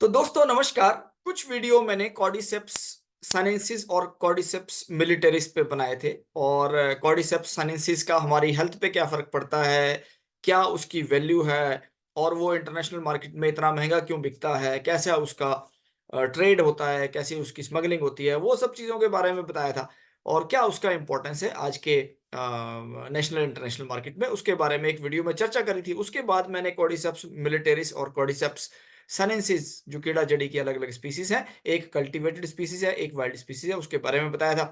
तो दोस्तों नमस्कार। कुछ वीडियो मैंने कॉर्डिसेप्स साइनेंसिस और कॉर्डिसेप्स मिलिटरिस पे बनाए थे और कॉर्डिसेप्स साइनेंसिस का हमारी हेल्थ पे क्या फ़र्क पड़ता है, क्या उसकी वैल्यू है और वो इंटरनेशनल मार्केट में इतना महँगा क्यों बिकता है, कैसा उसका ट्रेड होता है, कैसी उसकी स्मगलिंग होती है, वो सब चीज़ों के बारे में बताया था और क्या उसका इम्पोर्टेंस है आज के नेशनल इंटरनेशनल मार्केट में, उसके बारे में एक वीडियो में चर्चा करी थी। उसके बाद मैंने कॉर्डिसेप्स मिलिटरिस और कॉर्डिसेप्स साइनेंसिस जो कीड़ा-जड़ी की अलग-अलग स्पीशीज़ हैं, एक कल्टीवेटेड स्पीशीज़ है, एक वाइल्ड स्पीशीज़ है, उसके बारे में बताया था।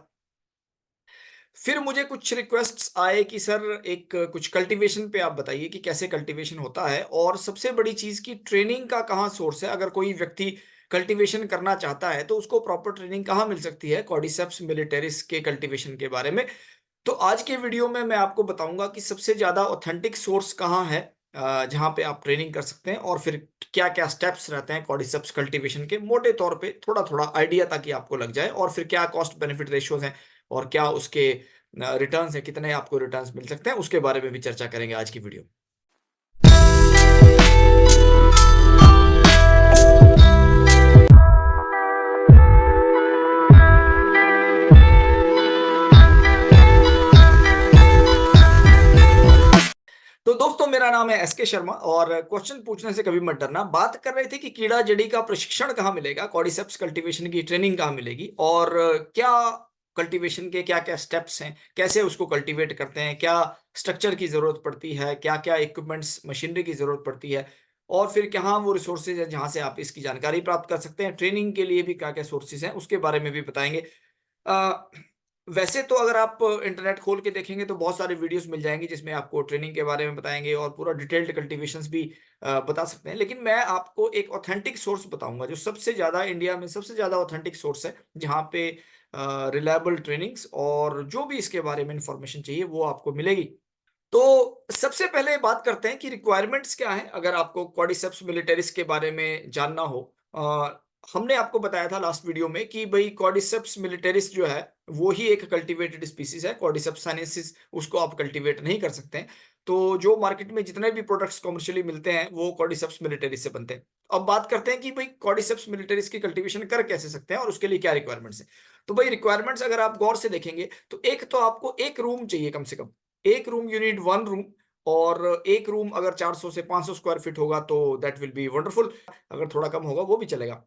फिर मुझे कुछ रिक्वेस्ट्स आए कि सर एक कुछ कल्टीवेशन पे आप बताइए कि कैसे कल्टीवेशन होता है और सबसे बड़ी चीज़ की ट्रेनिंग का कहाँ सोर्स है? अगर कोई व्यक्ति कल्टीवेशन करना चाहता है, तो उसको प्रॉपर ट्रेनिंग कहाँ मिल सकती है कॉर्डिसेप्स मिलिटरिस के कल्टीवेशन के बारे में? तो आज के वीडियो में मैं आपको बताऊँगा कि सबसे ज़्यादा ऑथेंटिक सोर्स कहाँ है जहाँ पे आप ट्रेनिंग कर सकते हैं और फिर क्या-क्या स्टेप्स रहते हैं कॉर्डिसेप्स कल्टीवेशन के मोटे तौर पे थोड़ा-थोड़ा आइडिया ताकि आपको लग जाए और फिर क्या कॉस्ट बेनिफिट रेशियोज़ हैं और क्या उसके रिटर्न्स हैं, कितने आपको रिटर्न्स मिल सकते हैं, उसके बारे में भी चर्चा करेंगे आज की वीडियो में। तो दोस्तों मेरा नाम है एसके शर्मा और क्वेश्चन पूछने से कभी मत डरना। बात कर रहे थे कि कीड़ा-जड़ी का प्रशिक्षण कहाँ मिलेगा, कॉर्डिसेप्स कल्टीवेशन की ट्रेनिंग कहाँ मिलेगी और क्या कल्टीवेशन के क्या-क्या स्टेप्स हैं, कैसे उसको कल्टीवेट करते हैं, क्या स्ट्रक्चर की ज़रूरत पड़ती है, क्या-क्या इक्विपमेंट्स, मशीनरी की ज़रूरत पड़ती है और फिर कहाँ वो रिसोर्सेज़ हैं जहाँ से आप इसकी जानकारी प्राप्त कर सकते हैं। ट्रेनिंग के लिए भी क्या-क्या सोर्सेज़ हैं, उसके बारे में भी बताएँगे। अ, वैसे तो अगर आप इंटरनेट खोल के देखेंगे तो बहुत सारे वीडियोस मिल जाएँगे जिसमें आपको ट्रेनिंग के बारे में बताएँगे और पूरा डिटेल्ड कल्टीवेशंस भी बता सकते हैं। लेकिन मैं आपको एक ऑथेंटिक सोर्स बताऊँगा जो सबसे ज़्यादा इंडिया में सबसे ज़्यादा ऑथेंटिक सोर्स है, जहाँ पे रिलायबल ट्रेनिंग्स और जो भी इसके बारे में इन्फॉर्मेशन चाहिए वो आपको मिलेगी। तो सबसे पहले बात करते हैं कि रिक्वायरमेंट्स क्या हैं अगर आपको कॉर्डिसेप्स मिलिटरिस के बारे में जानना हो। हमने आपको बताया था लास्ट वीडियो में कि भई कॉर्डिसेप्स मिलिटरिस जो है, वो ही एक कल्टीवेटेड स्पीशीज़ है। कॉर्डिसेप्स साइनेंसिस उसको आप कल्टीवेट नहीं कर सकते हैं। तो जो मार्केट में जितने भी प्रोडक्ट्स कमर्शियली मिलते हैं, वो कॉर्डिसेप्स मिलिटरिस से बनते हैं। अब बात करते हैं कि भई कॉर्डिसेप्स मिलिटरिस की कल्टीवेशन कर कैसे सकते हैं और उसके लिए क्या रिक्वायरमेंट्स हैं। तो भई रिक्वायरमेंट्स अगर आप गौर से देखेंगे, तो एक तो आपको 1 रूम चाहिए कम से कम। 1 रूम यू नीड 1 रूम और 1 रूम अगर 400 से 500 स्क्वायर फीट होगा तो दैट विल बी वंडरफुल। अगर थोड़ा कम होगा वो भी चलेगा।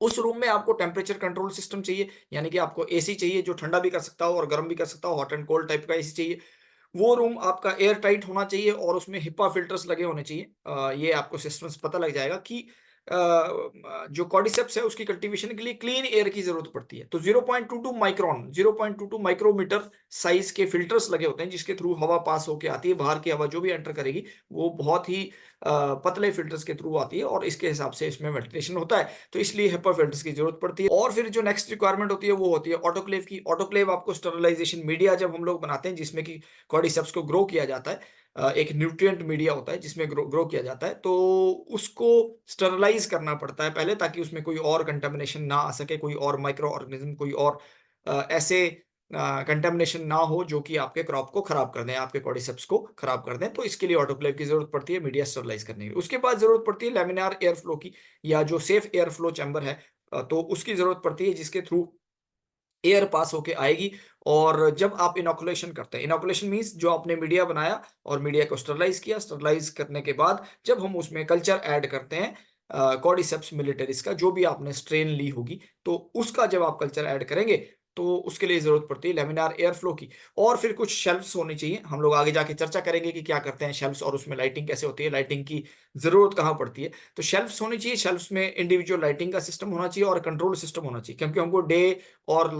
उस रूम में आपको टेम्परेचर कंट्रोल सिस्टम चाहिए, यानी कि आपको एसी चाहिए जो ठंडा भी कर सकता हो और गर्म भी कर सकता हो, हॉट एंड कोल्ड टाइप का एसी चाहिए। वो रूम आपका एयर टाइट होना चाहिए और उसमें हिप्पा फिल्टर्स लगे होने चाहिए। ये आपको सिस्टम्स पता लग जाएगा कि जो कॉर्डिसेप्स है उसकी कल्टीवेशन के लिए क्लीन एयर की ज़रूरत पड़ती है। तो 0.22 माइक्रोन 0.22 माइक्रोमीटर साइज़ के फिल्टर्स लगे होते हैं जिसके थ्रू हवा पास होके आती है। बाहर की हवा जो भी एंटर करेगी वो बहुत ही पतले फिल्टर्स के थ्रू आती है और इसके हिसाब से इसमें वेंटिलेशन होता है। तो इसलिए हिप्पा फिल्टर्स की ज़रूरत पड़ती है और फिर जो नेक्स्ट रिक्वायरमेंट होती है वो होती है ऑटोक्लेव की। ऑटोक्लेव आपको स्टरलाइज़ेशन मीडिया जब हम लोग बनाते हैं जिसमें कि कॉर्डिसेप्स को ग्रो किया जाता है। एक न्यूट्रिएंट मीडिया होता है जिसमें ग्रो ग्रो किया जाता है, तो उसको स्टरलाइज़ करना पड़ता है पहले ताकि उसमें कोई और कंटामिनेशन ना आ सके, कोई और माइक्रो ऑर्गेनिज़्म कोई और ऐसे कंटामिनेशन ना हो जो कि आपके क्रॉप को खराब कर दें, आपके कॉर्डिसेप्स को खराब कर दें। तो इसके लिए ऑटोक्लेव की ज़रूरत पड़ती है मीडिया स्टरलाइज़ करने की। उसके बाद ज़रूरत पड़ती है लैमिनार एयर फ्लो की या जो सेफ एयर फ्लो चैम्बर है तो उसकी ज़रूरत पड़ती है जिसके थ्रू एयर पास होके आएगी और जब आप इनॉकुलेशन करते हैं, इनॉकुलेशन मीन्स जो आपने मीडिया बनाया और मीडिया को स्टरलाइज़ किया, स्टरलाइज़ करने के बाद जब हम उसमें कल्चर ऐड करते हैं कॉर्डिसेप्स मिलिटरिस का जो भी आपने स्ट्रेन ली होगी, तो उसका जब आप कल्चर ऐड करेंगे, तो उसके लिए ज़रूरत पड़ती है लैमिनार एयर फ्लो की और फिर कुछ शेल्फ्स होनी चाहिए। हम लोग आगे जाके चर्चा करेंगे कि क्या करते हैं शेल्फ्स और उसमें लाइटिंग कैसे होती है, लाइटिंग की ज़रूरत कहाँ पड़ती है। तो शेल्फ्स होनी चाहिए, शेल्फ्स में इंडिविजुअल लाइटिंग का सिस्टम होना चाहिए और कंट्रोल सिस्टम होना चाहिए क्योंकि हमको डे और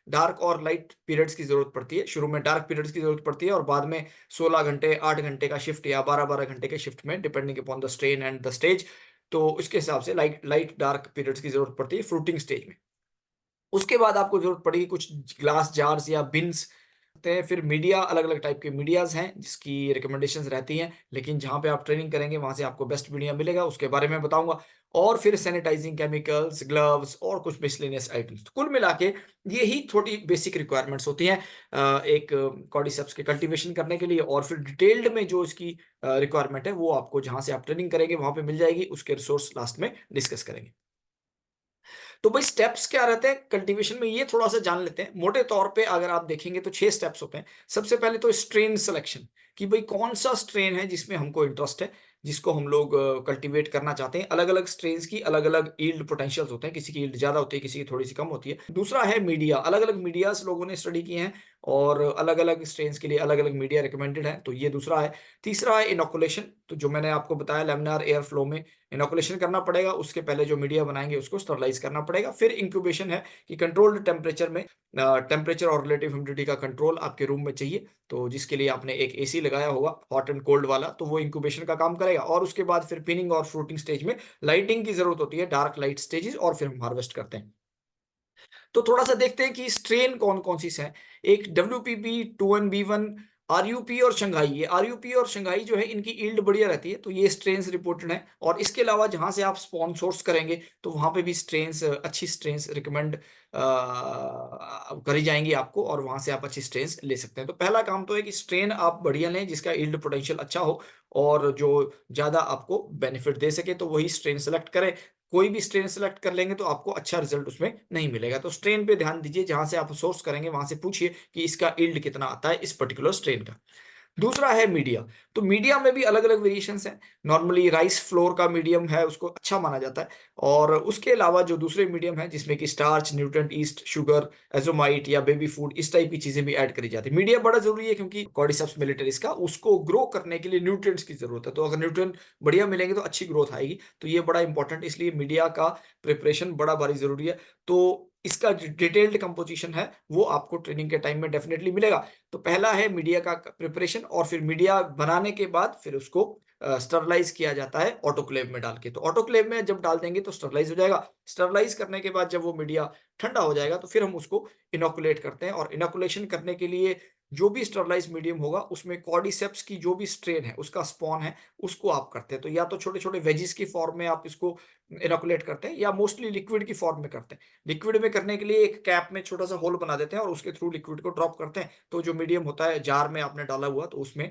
डार्क और लाइट पीरियड्स की ज़रूरत पड़ती है। शुरू में डार्क पीरियड्स की ज़रूरत पड़ती है और बाद में 16 घंटे, 8 घंटे का शिफ्ट या 12-12 घंटे के शिफ्ट में depending upon the strain and the stage, तो उसके हिसाब से लाइट लाइट डार्क पीरियड्स की ज़रूरत पड़ती है फ्रूटिंग स्टेज में। उसके बाद आपको ज़रूरत पड़ेगी कुछ ग्लास जार्स या बिन्स होते हैं, फिर मीडिया अलग-अलग टाइप के मीडियाज़ हैं, जिसकी रिकमेंडेशंस रहती हैं, लेकिन जहाँ पे आप ट्रेनिंग करेंगे, वहाँ से आपको बेस्ट मीडिया मिलेगा, उसके बारे में बताऊँगा। और फिर सैनिटाइजिंग केमिकल्स, ग्लव्स और कुछ मिसलेनियस आइटम्स। तो कुल मिला के ये ही थोड़ी बेसिक रिक्वायरमेंट्स होती हैं एक कॉर्डिसेप्स के कल्टीवेशन करने के लिए। और फिर डिटेल्ड में जो इसकी रिक्वायरमेंट है वो आपको जहाँ से आप ट्रेनिंग करेंगे वहाँ पे मिल जाएगी, उसके रिसोर्स लास्ट में डिस्कस करेंगे। तो भाई स्टेप्स क्या रहते हैं कल्टीवेशन में, ये थोड़ा-सा जान लेते हैं। मोटे तौर पे अगर आप देखेंगे तो 6 स्टेप्स होते हैं। सबसे पहले तो स्ट्रेन सिलेक्शन, कि भाई कौन-सा स्ट्रेन है जिसमें हमको इंटरेस्ट है, जिसको हम लोग कल्टीवेट करना चाहते हैं। अलग-अलग स्ट्रेन्स की अलग-अलग यील्ड पोटेंशियल्स होते हैं, किसी की यील्ड ज़्यादा होती है, किसी की थोड़ी-सी कम होती है। दूसरा है मीडिया, अलग-अलग मीडियाज़ लोगों ने स्टडी किए हैं और अलग-अलग स्ट्रेन्स के लिए अलग-अलग मीडिया रिकमेंडेड है, तो ये दूसरा है। तीसरा है इनोकुलेशन, तो जो मैंने आपको बताया लैमिनार एयर फ्लो में इनोकुलेशन करना पड़ेगा, उसके पहले जो मीडिया बनाएँगे उसको स्टरलाइज़ करना पड़ेगा। फिर इंक्यूबेशन है कि कंट्रोल्ड टेम्परेचर में टेम्परेचर और रिलेटिव ह्यूमिडिटी का कंट्रोल आपके रूम में चाहिए, तो जिसके लिए आपने एक एसी लगाया होगा हॉट एंड कोल्ड वाला, तो वो इंक्यूबेशन का काम करेगा। और उसके बाद फिर पिनिंग और फ्रूटिंग स्टेज में लाइटिंग की ज़रूरत होती है, डार्क लाइट स्टेजेस, और फिर हम हार्वेस्ट करते हैं। तो थोड़ा-सा देखते हैं कि स्ट्रेन कौन-कौन सी हैं। एक डब्ल्यूपीपी, 2N-B1, आरयूपी और शंघाई। ये आरयूपी और शंघाई जो है इनकी यील्ड बढ़िया रहती है, तो ये स्ट्रेन्स रिपोर्टेड हैं। और इसके अलावा जहाँ से आप स्पॉन सोर्स करेंगे, तो वहाँ पे भी स्ट्रेन्स अच्छी स्ट्रेन्स रिकमेंड करी जाएँगी आपको, और वहाँ से आप अच्छी स्ट्रेन्स ले सकते हैं। तो पहला काम तो है कि स्ट्रेन आप बढ़िया लें जिसका यील्ड पोटेंशियल अच्छा हो और जो ज़्यादा आपको बेनिफिट दे सके, तो वही स्ट्रेन सेलेक्ट करें। कोई भी स्ट्रेन सेलेक्ट कर लेंगे तो आपको अच्छा रिजल्ट उसमें नहीं मिलेगा। तो स्ट्रेन पे ध्यान दीजिए, जहाँ से आप सोर्स करेंगे वहाँ से पूछिए कि इसका यील्ड कितना आता है इस पर्टिकुलर स्ट्रेन का। दूसरा है मीडिया, तो मीडिया में भी अलग-अलग वेरिएशंस हैं। नॉर्मली राइस फ्लोर का मीडियम है, उसको अच्छा माना जाता है। और उसके अलावा जो दूसरे मीडियम हैं जिसमें कि स्टार्च, न्यूट्रिएंट, यीस्ट, शुगर, एज़ोमाइट या बेबी फूड, इस टाइप की चीज़ें भी ऐड करी जाती है। मीडिया बड़ा ज़रूरी है क्योंकि कॉर्डिसेप्स मिलिटरीज़ का उसको ग्रो करने के लिए न्यूट्रिएंट्स की ज़रूरत है। तो अगर न्यूट्रिएंट बढ़िया मिलेंगे तो अच्छी ग्रोथ आएगी। तो ये बड़ा इंपॉर्टेंट, इसलिए मीडिया का प्रिपरेशन बड़ा भारी ज़रूरी है। तो इसका जो डिटेल्ड कंपोज़िशन है वो आपको ट्रेनिंग के टाइम में डेफ़िनिटली मिलेगा। तो पहला है मीडिया का प्रिपरेशन, और फिर मीडिया बनाने के बाद फिर उसको स्टरलाइज़ किया जाता है ऑटोक्लेव में डाल के। तो ऑटोक्लेव में जब डाल देंगे तो स्टरलाइज़ हो जाएगा। स्टरलाइज़ करने के बाद जब वो मीडिया ठंडा हो जाएगा तो फिर हम उसको इनोकुलेट करते हैं। और इनोकुलेशन करने के लिए जो भी स्टरलाइज़ मीडियम होगा उसमें कॉर्डिसेप्स की जो भी स्ट्रेन है, उसका स्पॉन है, उसको आप करते हैं। तो या तो छोटे-छोटे वेजिस की फॉर्म में आप इसको इनोकुलेट करते हैं, या मोस्टली लिक्विड की फॉर्म में करते हैं। लिक्विड में करने के लिए एक कैप में छोटा-सा होल बना देते हैं और उसके थ्रू लिक्विड को ड्रॉप करते हैं। तो जो मीडियम होता है जार में आपने डाला हुआ, तो उसमें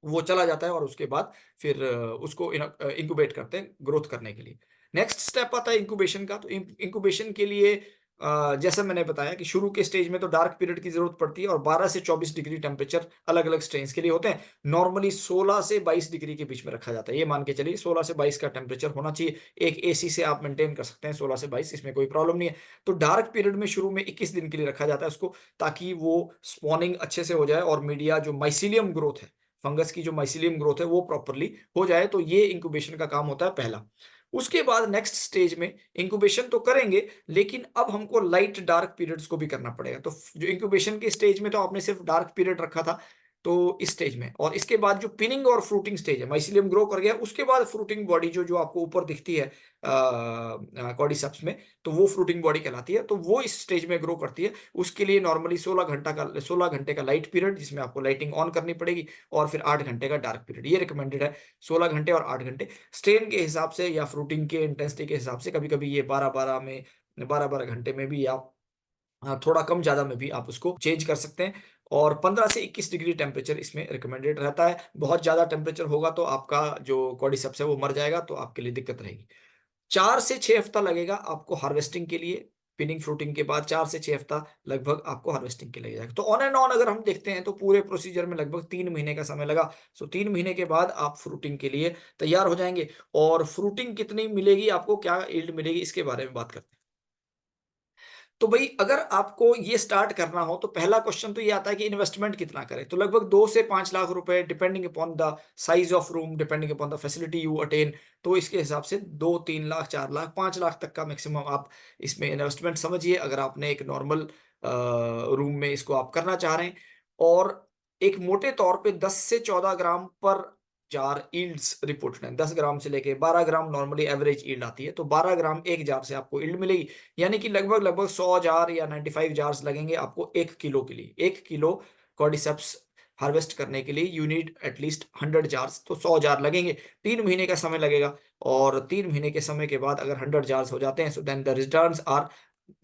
वो चला जाता है और उसके बाद फिर उसको इंक्यूबेट करते हैं ग्रोथ करने के लिए। नेक्स्ट स्टेप आता है इंक्यूबेशन का। तो इंक्यूबेशन के लिए जैसा मैंने बताया कि शुरू के स्टेज में तो डार्क पीरियड की ज़रूरत पड़ती है, और 12 से 24 डिग्री टेम्परेचर अलग-अलग स्ट्रेन्स के लिए होते हैं। नॉर्मली 16 से 22 डिग्री के बीच में रखा जाता है। ये मान के चलिए 16 से 22 का टेम्परेचर होना चाहिए। एक एसी से आप मेंटेन कर सकते हैं 16 से 22, इसमें कोई प्रॉब्लम नहीं है। तो डार्क पीरियड में शुरू में 21 दिन के लिए रखा जाता है उसको, ताकि वो स्पॉनिंग अच्छे से हो जाए और मीडिया जो माइसीलियम ग्रोथ है, फंगस की जो माइसीलियम ग्रोथ है वो प्रॉपर्ली हो जाए। तो ये इंक्यूबेशन का काम होता है पहला। उसके बाद नेक्स्ट स्टेज में इंक्यूबेशन तो करेंगे, लेकिन अब हमको लाइट डार्क पीरियड्स को भी करना पड़ेगा। तो जो इंक्यूबेशन के स्टेज में तो आपने सिर्फ डार्क पीरियड रखा था, तो इस स्टेज में, और इसके बाद जो पिनिंग और फ्रूटिंग स्टेज है, माइसीलियम ग्रो कर गया, उसके बाद फ्रूटिंग बॉडी जो जो आपको ऊपर दिखती है कॉर्डिसेप्स में, तो वो फ्रूटिंग बॉडी कहलाती है। तो वो इस स्टेज में ग्रो करती है। उसके लिए नॉर्मली 16 घंटे का लाइट पीरियड, जिसमें आपको लाइटिंग ऑन करनी पड़ेगी, और फिर 8 घंटे का डार्क पीरियड, ये रिकमेंडेड है। 16 घंटे और 8 घंटे स्ट्रेन के हिसाब से या फ्रूटिंग के इंटेंसिटी के हिसाब से, कभी-कभी ये 12-12 घंटे में भी आप थोड़ा कम ज़्यादा में भी आप उसको चेंज कर सकते हैं। और 15 से 21 डिग्री टेम्परेचर इसमें रिकमेंडेड रहता है। बहुत ज़्यादा टेम्परेचर होगा तो आपका जो कॉर्डिसेप्स है वो मर जाएगा, तो आपके लिए दिक्कत रहेगी। 4 से 6 हफ्ता लगेगा आपको हार्वेस्टिंग के लिए। पिनिंग फ्रूटिंग के बाद 4 से 6 हफ्ता लगभग आपको हार्वेस्टिंग के लिए लगेगा। तो ऑन एंड ऑन अगर हम देखते हैं तो पूरे प्रोसीजर में लगभग 3 महीने का समय लगा। सो 3 महीने के बाद आप फ्रूटिंग के लिए तैयार हो जाएँगे। और फ्रूटिंग कितनी मिलेगी आपको, क्या यील्ड मिलेगी, इसके बारे में बात करते हैं। तो भई अगर आपको ये स्टार्ट करना हो तो पहला क्वेश्चन तो ये आता है कि इन्वेस्टमेंट कितना करें? तो लगभग 2 से 5 लाख रुपए depending upon the size of room, depending upon the facility you attain. तो इसके हिसाब से 2, 3 लाख, 4 लाख, 5 लाख तक का मैक्सिमम आप इसमें इन्वेस्टमेंट समझिए, अगर आपने एक नॉर्मल रूम में इसको आप करना चाह रहे हैं। और एक मोटे तौर पे 10 से 14 ग्राम पर जार यील्ड्स रिपोर्टेड हैं। 10 ग्राम से लेके 12 ग्राम नॉर्मली एवरेज यील्ड आती है। तो 12 ग्राम 1 जार से आपको यील्ड मिलेगी। यानी कि लगभग-लगभग 100 जार या 95 जार्स लगेंगे आपको 1 किलो के लिए। 1 किलो कॉर्डिसेप्स हार्वेस्ट करने के लिए you need at least 100 jars, तो 100 जार लगेंगे। 3 महीने का समय लगेगा। और 3 महीने के समय के बाद अगर 100 जार्स हो जाते हैं, so then the returns are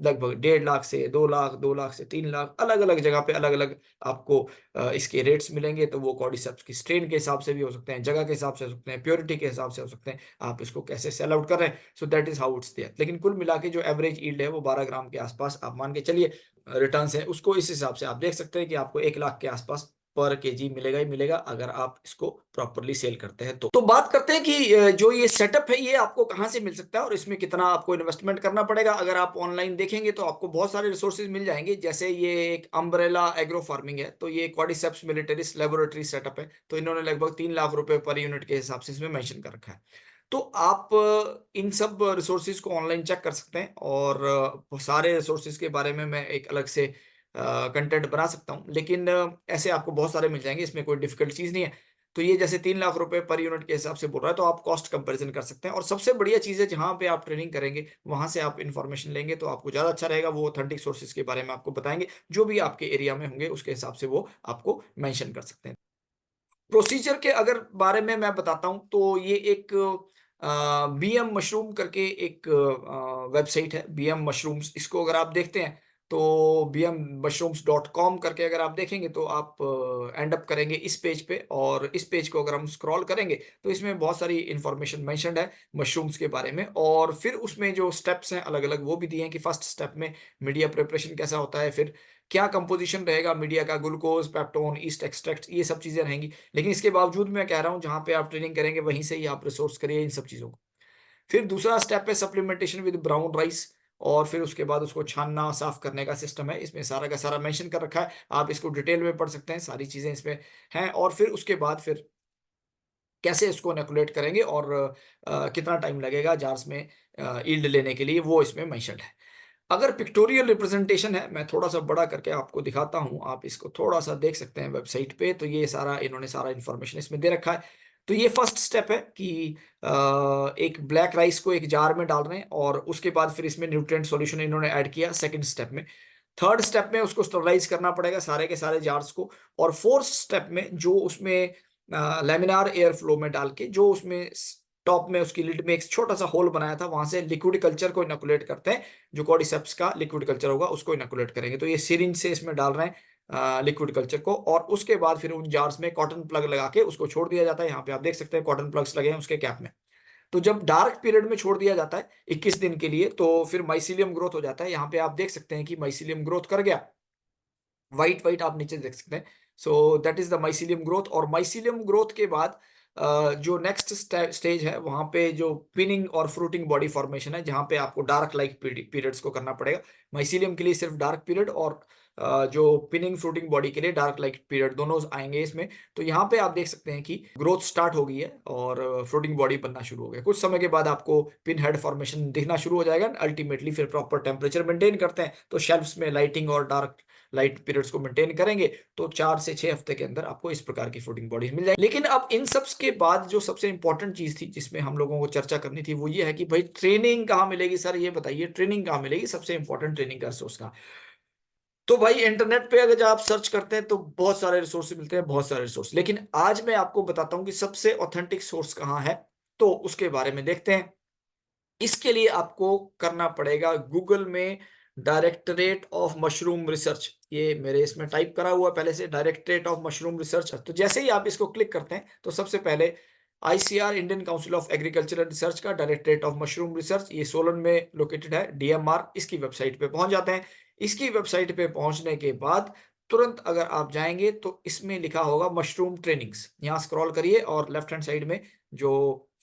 लगभग 1.5 लाख से 2 लाख, 2 लाख से 3 लाख, अलग-अलग जगह पे अलग-अलग आपको इसके रेट्स मिलेंगे। तो वो कॉर्डिसेप्स की स्ट्रेन के हिसाब से भी हो सकते हैं, जगह के हिसाब से हो सकते हैं, प्योरिटी के हिसाब से हो सकते हैं, आप इसको कैसे सेल आउट कर रहे हैं। So that is how it's there. लेकिन कुल मिला के जो एवरेज यील्ड है वो 12 ग्राम के आसपास आप मान के चलिए रिटर्न्स है, उसको इस हिसाब से आप देख सकते हैं कि आपको 1 लाख के आसपास पर केजी मिलेगा ही मिलेगा अगर आप इसको प्रॉपर्ली सेल करते हैं तो। बात करते हैं कि जो ये सेटअप है ये आपको कहाँ से मिल सकता है और इसमें कितना आपको इन्वेस्टमेंट करना पड़ेगा। अगर आप ऑनलाइन देखेंगे तो आपको बहुत सारे रिसोर्सेज मिल जाएंगे, जैसे ये एक अम्ब्रेला एग्रो फार्मिंग है, तो ये क्वाड्रिसेप्स मिलिटरिस लेबोरेटरी सेटअप है, तो इन्होंने लगभग 3 लाख रुपए पर यूनिट के हिसाब से इसमें मेंशन कर रखा है। तो आप इन सब रिसोर्सेज को ऑनलाइन चेक कर सकते हैं और सारे रिसोर्सेज के बारे में मैं एक अलग से कंटेंट बना सकता हूँ, लेकिन ऐसे आपको बहुत सारे मिल जाएंगे, इसमें कोई डिफिकल्ट चीज़ नहीं है। तो ये जैसे 3 लाख रुपए पर यूनिट के हिसाब से बोल रहा है, तो आप कॉस्ट कंपैरिजन कर सकते हैं। और सबसे बढ़िया चीज़ है, जहाँ पे आप ट्रेनिंग करेंगे वहाँ से आप इन्फॉर्मेशन लेंगे तो आपको ज़्यादा अच्छा रहेगा। वो ऑथेंटिक सोर्सेज के बारे में आपको बताएंगे, जो भी आपके एरिया में होंगे उसके हिसाब से वो आपको मेंशन कर सकते हैं। प्रोसीजर के अगर बारे में मैं बताता हूँ तो ये एक बीएम मशरूम करके एक वेबसाइट है, बीएम मशरूम्स। इसको अगर आप देखते हैं तो bmmushrooms.com करके अगर आप देखेंगे तो आप एंड अप करेंगे इस पेज पे, और इस पेज को अगर हम स्क्रॉल करेंगे तो इसमें बहुत सारी इंफॉर्मेशन मेंशन्ड है मशरूम्स के बारे में, और फिर उसमें जो स्टेप्स हैं अलग-अलग वो भी दिए हैं कि फर्स्ट स्टेप में मीडिया प्रिपरेशन कैसा होता है, फिर क्या कंपोजिशन रहेगा मीडिया का, ग्लूकोज, पेप्टोन, ईस्ट एक्सट्रैक्ट, ये सब चीज़ें रहेंगी। लेकिन इसके बावजूद मैं कह रहा हूँ जहाँ पे आप ट्रेनिंग करेंगे वहीं से ही आप रिसोर्स करिए इन सब चीज़ों को। फिर दूसरा स्टेप है सप्लीमेंटेशन विद ब्राउन राइस, और फिर उसके बाद उसको छानना, साफ करने का सिस्टम है। इसमें सारा का सारा मेंशन कर रखा है। आप इसको डिटेल में पढ़ सकते हैं, सारी चीज़ें इसमें हैं। और फिर उसके बाद फिर कैसे इसको इनोकुलेट करेंगे और कितना टाइम लगेगा जार्स में यील्ड लेने के लिए, वो इसमें मेंशन्ड है। अगर पिक्टोरियल रिप्रेजेंटेशन है, मैं थोड़ा-सा बड़ा करके आपको दिखाता हूँ, आप इसको थोड़ा-सा देख सकते हैं वेबसाइट पे, तो ये सारा इन्होंने सारा इन्फॉर्मेशन इसमें दे रखा है। तो ये फर्स्ट स्टेप है कि एक ब्लैक राइस को एक जार में डाल रहे हैं और उसके बाद फिर इसमें न्यूट्रिएंट सॉल्यूशन इन्होंने ऐड किया सेकंड स्टेप में। थर्ड स्टेप में उसको स्टरलाइज़ करना पड़ेगा सारे के सारे जार्स को, और फोर्थ स्टेप में जो उसमें लैमिनार एयर फ्लो में डाल के जो उसमें टॉप में उसकी लिड में एक छोटा-सा होल बनाया था, वहाँ से लिक्विड कल्चर को इनोकुलेट करते हैं, जो कॉर्डिसेप्स का लिक्विड कल्चर होगा उसको इनोकुलेट करेंगे। तो ये सिरिंज से इसमें डाल रहे हैं लिक्विड कल्चर को, और उसके बाद फिर उन जार्स में कॉटन प्लग लगा के उसको छोड़ दिया जाता है। यहाँ पे आप देख सकते हैं कॉटन प्लग्स लगे हैं उसके कैप में। तो जब डार्क पीरियड में छोड़ दिया जाता है 21 दिन के लिए, तो फिर माइसीलियम ग्रोथ हो जाता है। यहाँ पे आप देख सकते हैं कि माइसीलियम ग्रोथ कर गया। व्हाइट आप नीचे देख सकते हैं। So that is the mycelium growth, और माइसीलियम ग्रोथ के बाद जो नेक्स्ट स्टेज है वहां पे जो पिनिंग और फ्रूटिंग बॉडी फॉर्मेशन है, जहां पे आपको डार्क लाइक पीरियड्स को करना पड़ेगा। माइसीलियम के लिए सिर्फ डार्क पीरियड, और जो पिनिंग फ्रूटिंग बॉडी के लिए डार्क लाइक पीरियड, दोनों आएंगे इसमें। तो यहाँ पे आप देख सकते हैं कि ग्रोथ स्टार्ट हो गई है और फ्रूटिंग बॉडी बनना शुरू हो गया। कुछ समय के बाद आपको पिन हेड फॉर्मेशन दिखना शुरू हो जाएगा। अल्टीमेटली फिर प्रॉपर टेम्परेचर मेंटेन करते हैं तो शेल्फ्स में लाइटिंग और डार्क लाइट पीरियड्स को मेंटेन करेंगे तो 4 से 6 हफ्ते के अंदर आपको इस प्रकार की फूडिंग बॉडीज मिल जाएगी। लेकिन अब इन सब के बाद जो सबसे इंपॉर्टेंट चीज थी जिसमें हम लोगों को चर्चा करनी थी, वो ये है कि भाई ट्रेनिंग कहाँ मिलेगी सर, ये बताइए ट्रेनिंग कहाँ मिलेगी, सबसे इंपॉर्टेंट ट्रेनिंग का रिसोर्स कहाँ। तो भाई इंटरनेट पे अगर आप सर्च करते हैं तो बहुत सारे रिसोर्स मिलते हैं, बहुत सारे रिसोर्स, लेकिन आज मैं आपको बताता हूँ कि सबसे ऑथेंटिक सोर्स कहाँ है, तो उसके बारे में देखते हैं। इसके लिए आपको करना पड़ेगा गूगल में डायरेक्टरेट ऑफ मशरूम रिसर्च, ये मेरे इसमें टाइप करा हुआ पहले से, डायरेक्टरेट ऑफ मशरूम रिसर्च। तो जैसे ही आप इसको क्लिक करते हैं तो सबसे पहले ICR Indian council of agricultural research का डायरेक्टरेट ऑफ मशरूम रिसर्च, ये सोलन में लोकेटेड है, डीएमआर, इसकी वेबसाइट पे पहुंच जाते हैं। इसकी वेबसाइट पे पहुंचने के बाद तुरंत अगर आप जाएंगे तो इसमें लिखा होगा मशरूम ट्रेनिंग्स, यहाँ स्क्रॉल करिए और लेफ्ट हैंड साइड में जो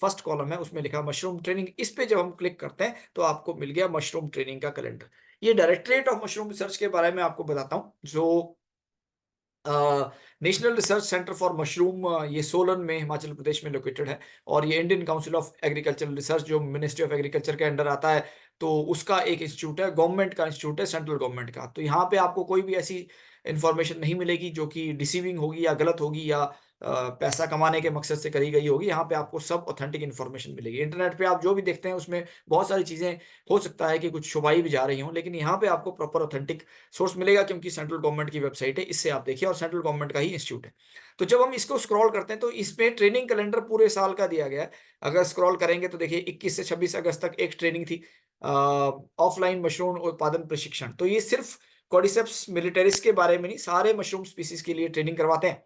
फर्स्ट कॉलम है उसमें लिखा मशरूम ट्रेनिंग। इस पे जब हम क्लिक करते हैं तो आपको मिल गया मशरूम ट्रेनिंग का कैलेंडर। ये डायरेक्टरेट ऑफ मशरूम रिसर्च के बारे में आपको बताता हूँ, जो national research centre for mushroom, ये सोलन में हिमाचल प्रदेश में लोकेटेड है, और ये Indian council of agricultural research जो मिनिस्ट्री ऑफ एग्रीकल्चर के अंडर आता है, तो उसका एक इंस्टीट्यूट है, गवर्नमेंट का इंस्टीट्यूट है, सेंट्रल गवर्नमेंट का। तो यहाँ पे आपको कोई भी ऐसी इंफॉर्मेशन नहीं मिलेगी जो कि डिसीविंग होगी या गलत होगी या पैसा कमाने के मकसद से करी गई होगी। यहाँ पे आपको सब ऑथेंटिक इन्फॉर्मेशन मिलेगी। इंटरनेट पे आप जो भी देखते हैं उसमें बहुत सारी चीज़ें हो सकता है कि कुछ छुपाई भी जा रही हों, लेकिन यहाँ पे आपको प्रॉपर ऑथेंटिक सोर्स मिलेगा क्योंकि सेंट्रल गवर्नमेंट की वेबसाइट है, इससे आप देखिए और सेंट्रल गवर्नमेंट का ही इंस्टीट्यूट है। तो जब हम इसको स्क्रॉल करते हैं तो इसमें ट्रेनिंग कैलेंडर पूरे साल का दिया गया है। अगर स्क्रॉल करेंगे तो देखिए 21 से 26 अगस्त तक एक ट्रेनिंग थी, ऑफलाइन मशरूम उत्पादन प्रशिक्षण। तो ये सिर्फ कॉर्डिसेप्स मिलिटरिस के बारे में नहीं, सारे मशरूम स्पीसीज के लिए ट्रेनिंग करवाते हैं।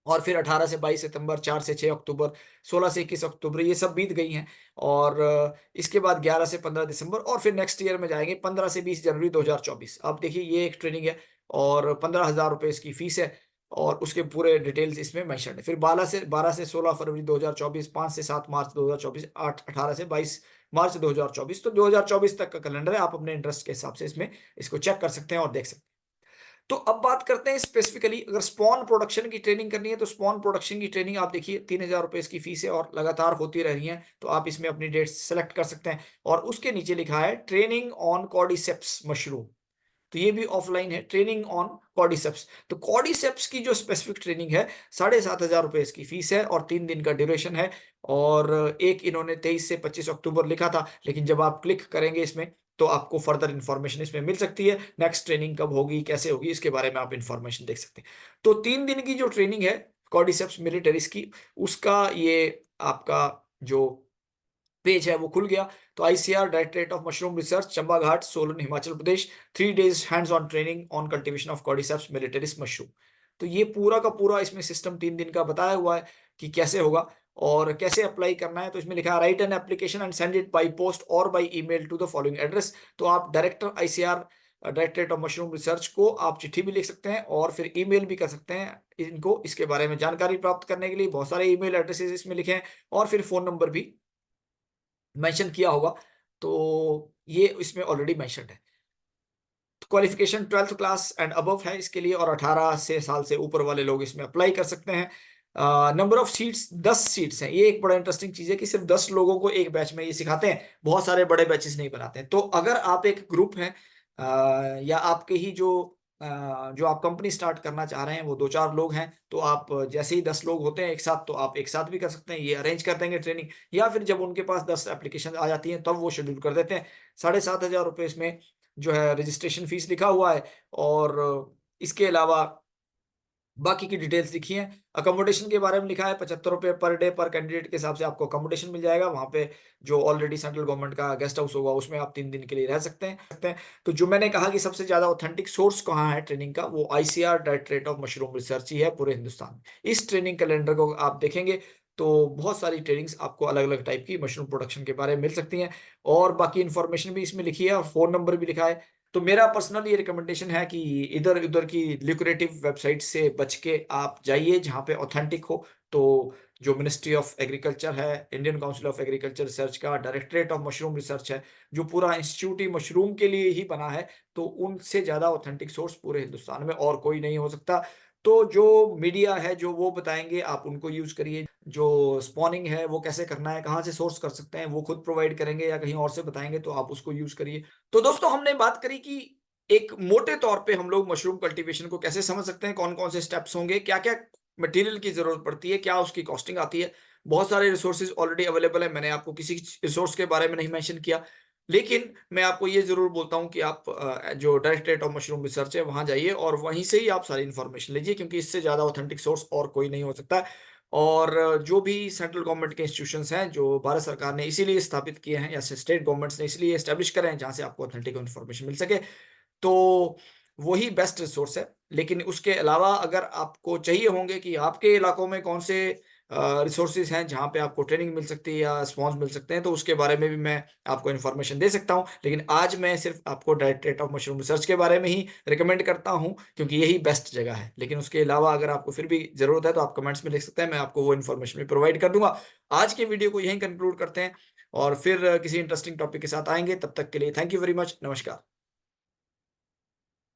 और फिर 18 से 22 सितंबर, 4 से 6 अक्टूबर, 16 से 21 अक्टूबर ये सब बीत गई हैं। और इसके बाद 11 से 15 दिसंबर और फिर नेक्स्ट ईयर में जाएँगे 15 से 20 जनवरी 2024। अब देखिए ये एक ट्रेनिंग है और 15,000 रुपए इसकी फीस है और उसके पूरे डिटेल्स इसमें मेंशन्ड है। फिर 12 से 16 फरवरी 2024, 5 से 7 मार्च 2024, 18 से 22 मार्च 2024। तो 2024 तक का कैलेंडर है। आप अपने इंटरेस्ट के हिसाब से इसमें इसको चेक कर सकते हैं और देख सकते हैं। तो अब बात करते हैं स्पेसिफिकली, अगर स्पॉन प्रोडक्शन की ट्रेनिंग करनी है तो स्पॉन प्रोडक्शन की ट्रेनिंग आप देखिए 3,000 रुपए इसकी फीस है और लगातार होती रही है। तो आप इसमें अपनी डेट्स सेलेक्ट कर सकते हैं और उसके नीचे लिखा है ट्रेनिंग ऑन कॉर्डिसेप्स मशरूम। तो ये भी ऑफलाइन है, ट्रेनिंग ऑन कॉर्डिसेप्स। तो कॉर्डिसेप्स की जो स्पेसिफिक ट्रेनिंग है 7,500 रुपए इसकी फीस है और 3 दिन का ड्यूरेशन है। और एक इन्होंने 23 से 25 अक्टूबर लिखा था, लेकिन जब आप क्लिक करेंगे इसमें तो आपको फर्दर इन्फॉर्मेशन इसमें मिल सकती है। नेक्स्ट ट्रेनिंग कब होगी, कैसे होगी, इसके बारे में आप इन्फॉर्मेशन देख सकते हैं। तो 3 दिन की जो ट्रेनिंग है कॉर्डिसेप्स मिलिटरिस की, उसका ये आपका जो पेज है वो खुल गया। तो ICR directorate of mushroom research, Chamba Ghat, Solan, Himachal Pradesh, 3 days hands on training on cultivation of cordyceps militaris mushroom. तो ये पूरा का पूरा इसमें सिस्टम 3 दिन का बताया हुआ है कि कैसे होगा और कैसे अप्लाई करना है। तो इसमें लिखा है write an application and send it by post और by email to the following address. तो आप director ICR directorate of mushroom research को आप चिट्ठी भी लिख सकते हैं और फिर ईमेल भी कर सकते हैं इनको इसके बारे में जानकारी प्राप्त करने के लिए। बहुत सारे ईमेल एड्रेसेस इसमें लिखे हैं और फिर फोन नंबर भी मेंशन किया होगा, तो ये इसमें ऑलरेडी मेंशन्ड है। Qualification 12th class and above है इसके लिए और 18 से साल से ऊपर वाले लोग इसमें अप्लाई कर सकते हैं। नंबर ऑफ सीट्स 10 सीट्स हैं। ये एक बड़ा इंटरेस्टिंग चीज़ है कि सिर्फ 10 लोगों को एक बैच में ये सिखाते हैं, बहुत सारे बड़े बैचेस नहीं बनाते हैं। तो अगर आप एक ग्रुप हैं या आपके ही जो आप कंपनी स्टार्ट करना चाह रहे हैं वो 2-4 लोग हैं, तो आप जैसे ही 10 लोग होते हैं एक साथ, तो आप एक साथ भी कर सकते हैं, ये अरेंज कर देंगे ट्रेनिंग। या फिर जब उनके पास 10 एप्लीकेशन आ जाती हैं तब वो शेड्यूल कर देते हैं। 7,500 रुपए इसमें जो है रजिस्ट्रेशन फीस लिखा हुआ है और इसके अलावा बाकी की डिटेल्स लिखी हैं। अकोमोडेशन के बारे में लिखा है ₹75 पर डे पर कैंडिडेट के हिसाब से आपको अकोमोडेशन मिल जाएगा। वहाँ पे जो ऑलरेडी सेंट्रल गवर्नमेंट का गेस्ट हाउस होगा उसमें आप 3 दिन के लिए रह सकते हैं। तो जो मैंने कहा कि सबसे ज़्यादा ऑथेंटिक सोर्स कहाँ है ट्रेनिंग का, वो ICR directorate of mushroom research ही है पूरे हिंदुस्तान में। इस ट्रेनिंग कैलेंडर को आप देखेंगे तो बहुत सारी ट्रेनिंग्स आपको अलग-अलग टाइप की मशरूम प्रोडक्शन के बारे में मिल सकती हैं और बाकी इन्फॉर्मेशन भी इसमें लिखी है और फ़ोन नंबर भी लिखा है। तो मेरा पर्सनल ये रिकमेंडेशन है कि इधर-उधर की ल्यूक्रेटिव वेबसाइट से बच के आप जाइए जहाँ पे ऑथेंटिक हो। तो जो मिनिस्ट्री ऑफ एग्रीकल्चर है, Indian council of agriculture research का डायरेक्टरेट ऑफ मशरूम रिसर्च है, जो पूरा इंस्टीट्यूट ही मशरूम के लिए ही बना है, तो उनसे ज़्यादा ऑथेंटिक सोर्स पूरे हिंदुस्तान में और कोई नहीं हो सकता। तो जो मीडिया है, जो वो बताएँगे आप उनको यूज़ करिए। जो स्पॉनिंग है वो कैसे करना है, कहाँ से सोर्स कर सकते हैं, वो खुद प्रोवाइड करेंगे या कहीं और से बताएँगे तो आप उसको यूज़ करिए। तो दोस्तों हमने बात करी कि एक मोटे तौर पे हम लोग मशरूम कल्टीवेशन को कैसे समझ सकते हैं, कौन-कौन से स्टेप्स होंगे, क्या-क्या मटेरियल की ज़रूरत पड़ती है, क्या उसकी कॉस्टिंग आती है। बहुत सारे रिसोर्सेज़ ऑलरेडी अवेलेबल है, मैंने आपको किसी रिसोर्स के बारे में नहीं मेंशन किया। लेकिन मैं आपको ये ज़रूर बोलता हूँ कि आप जो डायरेक्टरेट ऑफ मशरूम रिसर्च है वहाँ जाइए और वहीं से ही आप सारी इन्फॉर्मेशन लीजिए क्योंकि इससे ज़्यादा ऑथेंटिक सोर्स और कोई नहीं हो सकता। और जो भी सेंट्रल गवर्नमेंट के इंस्टीट्यूशंस हैं, जो भारत सरकार ने इसीलिए स्थापित किए हैं या स्टेट गवर्नमेंट्स ने इसलिए एस्टेब्लिश करे हैं जहाँ से आपको ऑथेंटिक इन्फॉर्मेशन मिल सके। तो वही बेस्ट रिसोर्स है। लेकिन उसके अलावा अगर आपको चाहिए होंगे कि आपके इलाकों में कौन से रिसोर्सेज़ हैं जहाँ पे आपको ट्रेनिंग मिल सकती है या स्पॉन्स मिल सकते हैं, तो उसके बारे में भी मैं आपको इन्फॉर्मेशन दे सकता हूँ। लेकिन आज मैं सिर्फ़ आपको डायरेक्टरेट ऑफ मशरूम रिसर्च के बारे में ही रिकमेंड करता हूँ क्योंकि यही बेस्ट जगह है। लेकिन उसके अलावा अगर आपको फिर भी ज़रूरत है तो आप कमेंट्स में लिख सकते हैं, मैं आपको वो इन्फॉर्मेशन भी प्रोवाइड कर दूँगा। आज के वीडियो को यहीं कंक्लूड करते हैं और फिर किसी इंटरेस्टिंग टॉपिक के साथ आएँगे। तब तक के लिए थैंक यू वेरी मच। नमस्कार।